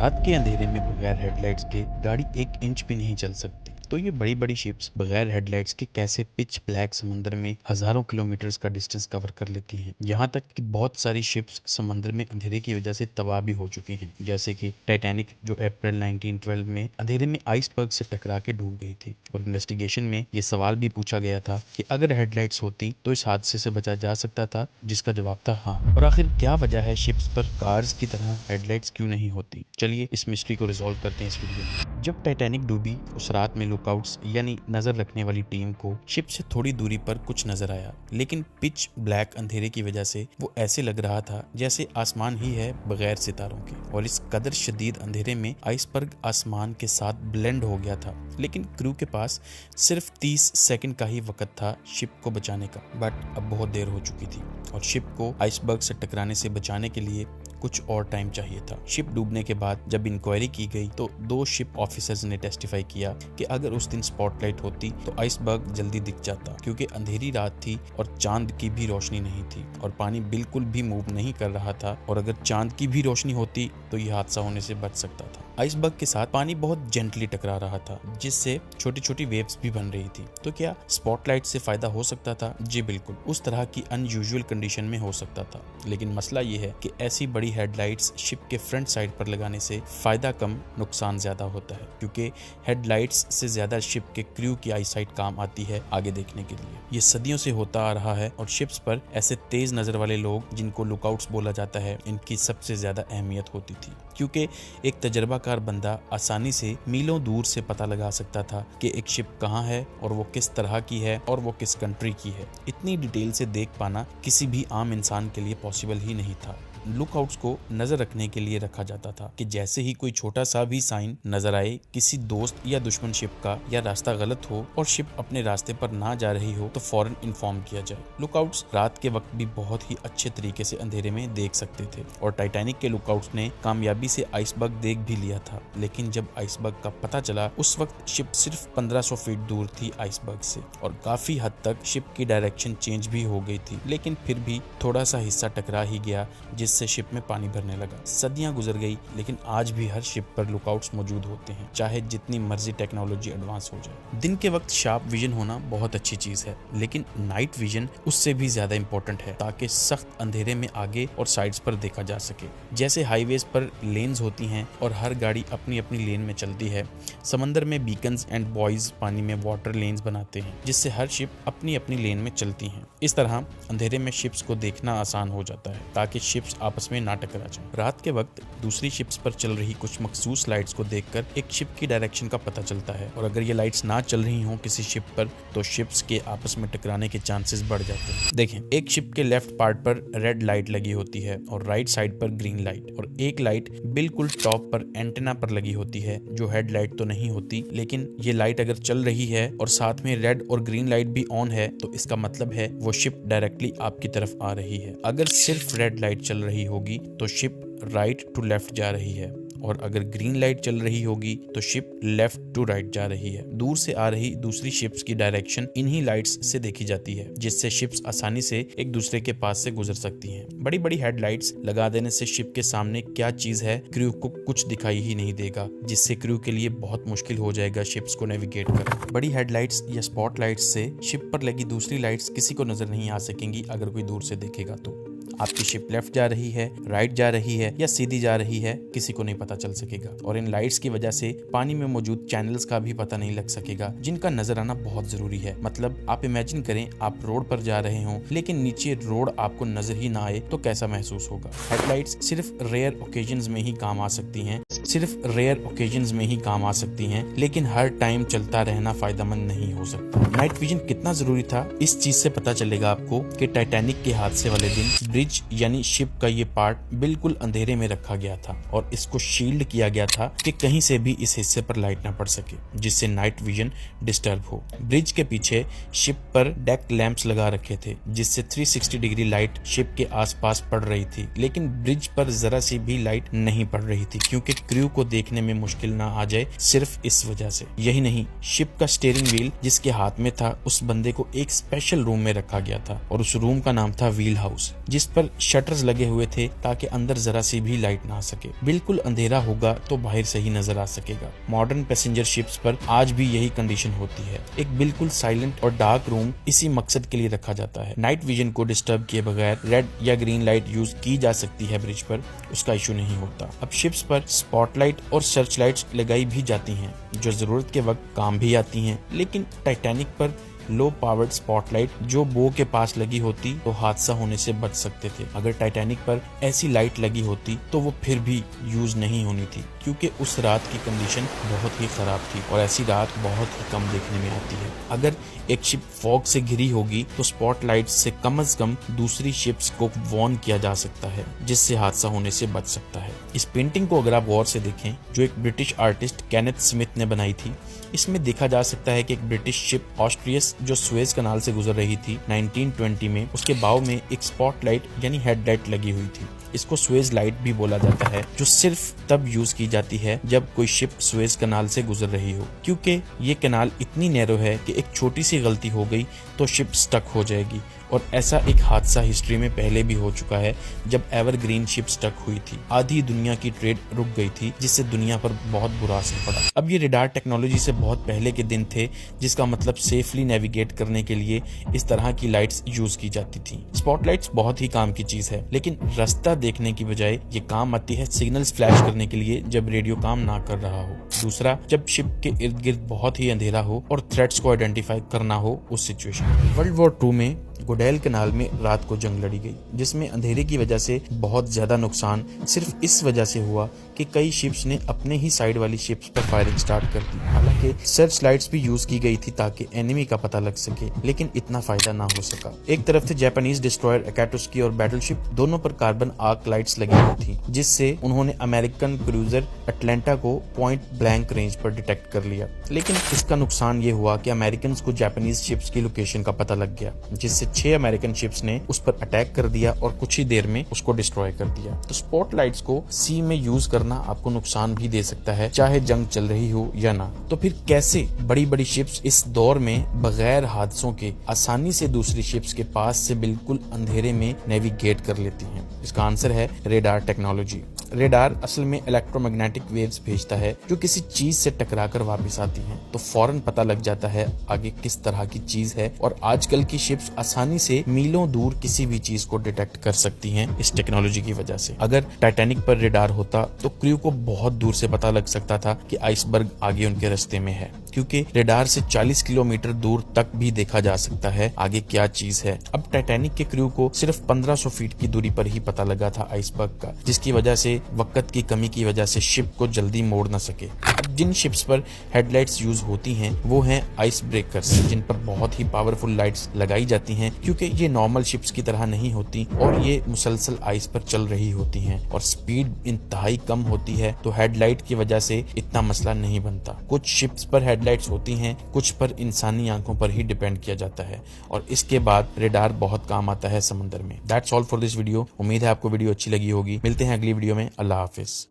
रात के अंधेरे में बगैर हेडलाइट्स के गाड़ी एक इंच भी नहीं चल सकती। तो ये बड़ी बड़ी शिप्स बगैर हेडलाइट्स के कैसे पिच ब्लैक समंदर में हजारों किलोमीटर्स का डिस्टेंस कवर कर लेती हैं। यहाँ तक कि बहुत सारी शिप्स समंदर में अंधेरे की वजह से तबाह भी हो चुकी हैं, जैसे कि टाइटैनिक जो अप्रैल 1912 में अंधेरे में आइसबर्ग से टकरा के डूब गई थी। और इन्वेस्टिगेशन में ये सवाल भी पूछा गया था कि अगर हेडलाइट्स होती तो इस हादसे से बचा जा सकता था, जिसका जवाब था हाँ। और आखिर क्या वजह है शिप्स पर कार्स की तरह हेडलाइट्स क्यों नहीं होती? चलिए इस मिस्ट्री को रिजॉल्व करते हैं इस वीडियो में। जब टाइटैनिक डूबी उस रात में लुकआउट्स यानी नजर रखने वाली टीम को शिप से थोड़ी दूरी पर कुछ नजर आया, लेकिन पिच ब्लैक अंधेरे की वजह से वो ऐसे लग रहा था जैसे आसमान ही है बगैर सितारों के। और इस कदर शदीद अंधेरे में आइसबर्ग आसमान के साथ ब्लेंड हो गया था, लेकिन क्रू के पास सिर्फ 30 सेकंड का ही वक्त था शिप को बचाने का। बट अब बहुत देर हो चुकी थी और शिप को आइसबर्ग से टकराने से बचाने के लिए कुछ और टाइम चाहिए था। शिप डूबने के बाद जब इंक्वायरी की गई तो 2 शिप ऑफिसर्स ने टेस्टिफाई किया कि अगर उस दिन स्पॉटलाइट होती तो आइसबर्ग जल्दी दिख जाता, क्योंकि अंधेरी रात थी और चांद की भी रोशनी नहीं थी और पानी बिल्कुल भी मूव नहीं कर रहा था। और अगर चांद की भी रोशनी होती तो यह हादसा होने से बच सकता था। आइसबर्ग के साथ पानी बहुत जेंटली टकरा रहा था, जिससे छोटी छोटी वेव्स भी बन रही थी। तो क्या स्पॉटलाइट से फायदा हो सकता था? जी बिल्कुल, उस तरह की अनयूजुअल कंडीशन में हो सकता था। लेकिन मसला ये है कि ऐसी बड़ी हेडलाइट्स शिप के फ्रंट साइड पर लगाने से फायदा कम नुकसान ज्यादा होता है, क्योंकि हेडलाइट्स से ज्यादा शिप के क्रू की आईसाइट काम आती है आगे देखने के लिए। ये सदियों से होता आ रहा है और शिप्स पर ऐसे तेज नजर वाले लोग, जिनको लुकआउट्स बोला जाता है, इनकी सबसे ज्यादा अहमियत होती थी, क्योंकि एक तजर्बाकार बंदा आसानी से मीलों दूर से पता लगा सकता था कि एक शिप कहाँ है और वो किस तरह की है और वो किस कंट्री की है। इतनी डिटेल से देख पाना किसी भी आम इंसान के लिए पॉसिबल ही नहीं था। लुकआउट्स को नजर रखने के लिए रखा जाता था कि जैसे ही कोई छोटा सा भी साइन नजर आए किसी दोस्त या दुश्मन शिप का, या रास्ता गलत हो और शिप अपने रास्ते पर ना जा रही हो, तो फौरन इन्फॉर्म किया जाए। लुकआउट्स रात के वक्त भी बहुत ही अच्छे तरीके से अंधेरे में देख सकते थे और टाइटैनिक के लुकआउट्स ने कामयाबी से आइसबर्ग देख भी लिया था। लेकिन जब आइसबर्ग का पता चला, उस वक्त शिप सिर्फ 1500 फीट दूर थी आइसबर्ग से और काफी हद तक शिप की डायरेक्शन चेंज भी हो गई थी। लेकिन फिर भी थोड़ा सा हिस्सा टकरा ही गया, जिससे शिप में पानी भरने लगा। सदियां गुजर गई, लेकिन आज भी हर शिप पर लुकआउट्स मौजूद होते हैं, चाहे जितनी मर्जी टेक्नोलॉजी एडवांस हो जाए। दिन के वक्त शार्प विजन होना बहुत अच्छी चीज है, लेकिन नाइट विजन उससे भी ज्यादा इंपॉर्टेंट है, ताकि सख्त अंधेरे में आगे और साइड्स पर देखा जा सके। जैसे हाईवेज पर लेन्स होती हैं और हर गाड़ी अपनी अपनी लेन में चलती है, समंदर में बीकन्स एंड बॉयज पानी में वाटर लेन्स बनाते हैं, जिससे हर शिप अपनी अपनी लेन में चलती हैं। इस तरह अंधेरे में शिप्स को देखना आसान हो जाता है, ताकि शिप्स आपस में ना टकरा जाएं। रात के वक्त दूसरी शिप्स पर चल रही कुछ मखसूस लाइट्स को देखकर एक शिप की डायरेक्शन का पता चलता है, और अगर ये लाइट्स ना चल रही हों किसी शिप पर, तो शिप्स के आपस में टकराने के चांसेस बढ़ जाते हैं। देखें, एक शिप के लेफ्ट पार्ट पर रेड लाइट लगी होती है और राइट साइड पर ग्रीन लाइट, और एक लाइट बिल्कुल टॉप पर एंटेना पर लगी होती है, जो हेडलाइट तो नहीं होती। लेकिन ये लाइट अगर चल रही है और साथ में रेड और ग्रीन लाइट भी ऑन है, तो इसका मतलब है वो शिप डायरेक्टली आपकी तरफ आ रही है। अगर सिर्फ रेड लाइट चल रही होगी तो शिप राइट टू लेफ्ट जा रही है, और अगर ग्रीन लाइट चल रही होगी तो शिप लेफ्ट टू राइट जा रही है। दूर से आ रही दूसरी शिप्स की डायरेक्शन इन्हीं लाइट्स से देखी जाती है, जिससे शिप्स आसानी से एक दूसरे के पास से गुजर सकती हैं। बड़ी बड़ी हेडलाइट्स लगा देने से शिप के सामने क्या चीज है क्रू को कुछ दिखाई ही नहीं देगा, जिससे क्रू के लिए बहुत मुश्किल हो जाएगा शिप्स को नेविगेट करना। बड़ी हेडलाइट्स या स्पॉटलाइट्स से शिप पर लगी दूसरी लाइट्स किसी को नजर नहीं आ सकेंगी अगर कोई दूर से देखेगा तो। आपकी शिप लेफ्ट जा रही है, राइट जा रही है या सीधी जा रही है, किसी को नहीं पता चल सकेगा। और इन लाइट्स की वजह से पानी में मौजूद चैनल्स का भी पता नहीं लग सकेगा, जिनका नजर आना बहुत जरूरी है। मतलब आप इमेजिन करें, आप रोड पर जा रहे हो लेकिन नीचे रोड आपको नजर ही ना आए, तो कैसा महसूस होगा। हेडलाइट्स सिर्फ रेयर ओकेजन्स में ही काम आ सकती हैं, लेकिन हर टाइम चलता रहना फायदेमंद नहीं हो सकता। नाइट विजन कितना जरूरी था, इस चीज से पता चलेगा आपको कि टाइटैनिक के हादसे वाले दिन ब्रिज यानी शिप का ये पार्ट बिल्कुल अंधेरे में रखा गया था और इसको शील्ड किया गया था कि कहीं से भी इस हिस्से पर लाइट ना पड़ सके, जिससे नाइट विजन डिस्टर्ब हो। ब्रिज के पीछे शिप पर डेक लैंप्स लगा रखे थे, जिससे 360 डिग्री लाइट शिप के आसपास पड़ रही थी, लेकिन ब्रिज पर जरा सी भी लाइट नहीं पड़ रही थी, क्योंकि क्रू को देखने में मुश्किल ना आ जाए सिर्फ इस वजह से। यही नहीं, शिप का स्टीयरिंग व्हील जिसके हाथ में था, उस बंदे को एक स्पेशल रूम में रखा गया था और उस रूम का नाम था व्हील हाउस, जिस इस पर शटर्स लगे हुए थे ताकि अंदर जरा सी भी लाइट ना आ सके। बिल्कुल अंधेरा होगा तो बाहर से ही नजर आ सकेगा। मॉडर्न पैसेंजर शिप्स पर आज भी यही कंडीशन होती है। एक बिल्कुल साइलेंट और डार्क रूम इसी मकसद के लिए रखा जाता है। नाइट विजन को डिस्टर्ब किए बगैर रेड या ग्रीन लाइट यूज की जा सकती है ब्रिज पर, उसका इशू नहीं होता। अब शिप्स पर स्पॉटलाइट और सर्च लाइट्स लगाई भी जाती हैं जो जरूरत के वक्त काम भी आती हैं, लेकिन टाइटैनिक पर लो पावर्ड स्पॉटलाइट जो बो के पास लगी होती तो हादसा होने से बच सकते थे। अगर टाइटैनिक पर ऐसी लाइट लगी होती तो वो फिर भी यूज नहीं होनी थी, क्योंकि उस रात की कंडीशन बहुत ही खराब थी और ऐसी रात बहुत ही कम देखने में आती है। अगर एक शिप फॉग से घिरी होगी तो स्पॉटलाइट से कम दूसरी शिप्स को वार्न किया जा सकता है, जिससे हादसा होने से बच सकता है। इस पेंटिंग को अगर आप गौर से देखें जो एक ब्रिटिश आर्टिस्ट केनेथ स्मिथ ने बनाई थी, इसमें देखा जा सकता है कि एक ब्रिटिश शिप ऑस्ट्रियस जो सुएज कनाल से गुजर रही थी 1920 में, उसके बाव में एक स्पॉटलाइट यानी हेडलाइट लगी हुई थी। इसको सुएज लाइट भी बोला जाता है, जो सिर्फ तब यूज की जाती है जब कोई शिप सुएज कनाल से गुजर रही हो, क्योंकि ये कनाल इतनी नैरो है कि एक छोटी सी गलती हो गई तो शिप स्टक हो जाएगी। और ऐसा एक हादसा हिस्ट्री में पहले भी हो चुका है जब एवरग्रीन शिप स्टक हुई थी। आधी दुनिया की ट्रेड रुक गई थी, जिससे दुनिया पर बहुत बुरा असर पड़ा। अब ये रेडार टेक्नोलॉजी से बहुत पहले के दिन थे, जिसका मतलब सेफली नेविगेट करने के लिए इस तरह की लाइट्स यूज की जाती थी। स्पॉटलाइट्स बहुत ही काम की चीज है, लेकिन रास्ता देखने की बजाय ये काम आती है सिग्नल्स फ्लैश करने के लिए जब रेडियो काम ना कर रहा हो। दूसरा, जब शिप के इर्द गिर्द बहुत ही अंधेरा हो और थ्रेट्स को आइडेंटिफाई करना हो उस सिचुएशन। वर्ल्ड वॉर 2 में गोडेल कनाल में रात को जंग लड़ी गई, जिसमें अंधेरे की वजह से बहुत ज्यादा नुकसान सिर्फ इस वजह से हुआ कि कई शिप्स ने अपने ही साइड वाली शिप्स पर फायरिंग स्टार्ट कर दी। हालांकि सर्च लाइट्स भी यूज की गई थी ताकि एनिमी का पता लग सके, लेकिन इतना फायदा ना हो सका। एक तरफ थे जापानीज डिस्ट्रॉयर अकाटुस्की और बैटलशिप, दोनों पर कार्बन आर्क लाइट्स लगी हुई थी, जिससे उन्होंने अमेरिकन क्रूजर अटलांटा को पॉइंट ब्लैंक रेंज पर डिटेक्ट कर लिया। लेकिन इसका नुकसान ये हुआ कि अमेरिकन को जापानीज शिप्स की लोकेशन का पता लग गया, जिससे 6 अमेरिकन शिप्स ने उस पर अटैक कर दिया और कुछ ही देर में उसको डिस्ट्रॉय कर दिया। तो स्पॉटलाइट्स को सी में यूज करना आपको नुकसान भी दे सकता है, चाहे जंग चल रही हो या ना। तो फिर कैसे बड़ी बड़ी शिप्स इस दौर में बगैर हादसों के आसानी से दूसरी शिप्स के पास से बिल्कुल अंधेरे में नेविगेट कर लेती हैं? इसका आंसर है रेडार टेक्नोलॉजी। रेडार असल में इलेक्ट्रोमैग्नेटिक वेव्स भेजता है जो किसी चीज से टकराकर वापस आती हैं, तो फौरन पता लग जाता है आगे किस तरह की चीज है। और आजकल की शिप्स आसानी से मीलों दूर किसी भी चीज को डिटेक्ट कर सकती हैं इस टेक्नोलॉजी की वजह से। अगर टाइटैनिक पर रेडार होता तो क्रू को बहुत दूर से पता लग सकता था कि आइसबर्ग आगे उनके रास्ते में है, क्योंकि रेडार से 40 किलोमीटर दूर तक भी देखा जा सकता है आगे क्या चीज है। अब टाइटैनिक के क्रू को सिर्फ 1500 फीट की दूरी पर ही पता लगा था आइसबर्ग का, जिसकी वजह से वक्त की कमी की वजह से शिप को जल्दी मोड़ न सके। अब जिन शिप्स पर हेडलाइट्स यूज होती हैं वो हैं आइस ब्रेकर्स, जिन पर बहुत ही पावरफुल लाइट्स लगाई जाती हैं, क्योंकि ये नॉर्मल शिप्स की तरह नहीं होती और ये मुसलसल आइस पर चल रही होती हैं और स्पीड इंतहाई कम होती है, तो हेडलाइट की वजह से इतना मसला नहीं बनता। कुछ शिप्स पर हेडलाइट्स होती हैं, कुछ पर इंसानी आंखों पर ही डिपेंड किया जाता है, और इसके बाद रेडार बहुत काम आता है समंदर में। That's all for this video. उम्मीद है आपको वीडियो अच्छी लगी होगी। मिलते हैं अगली वीडियो में। अल्लाह हाफिज।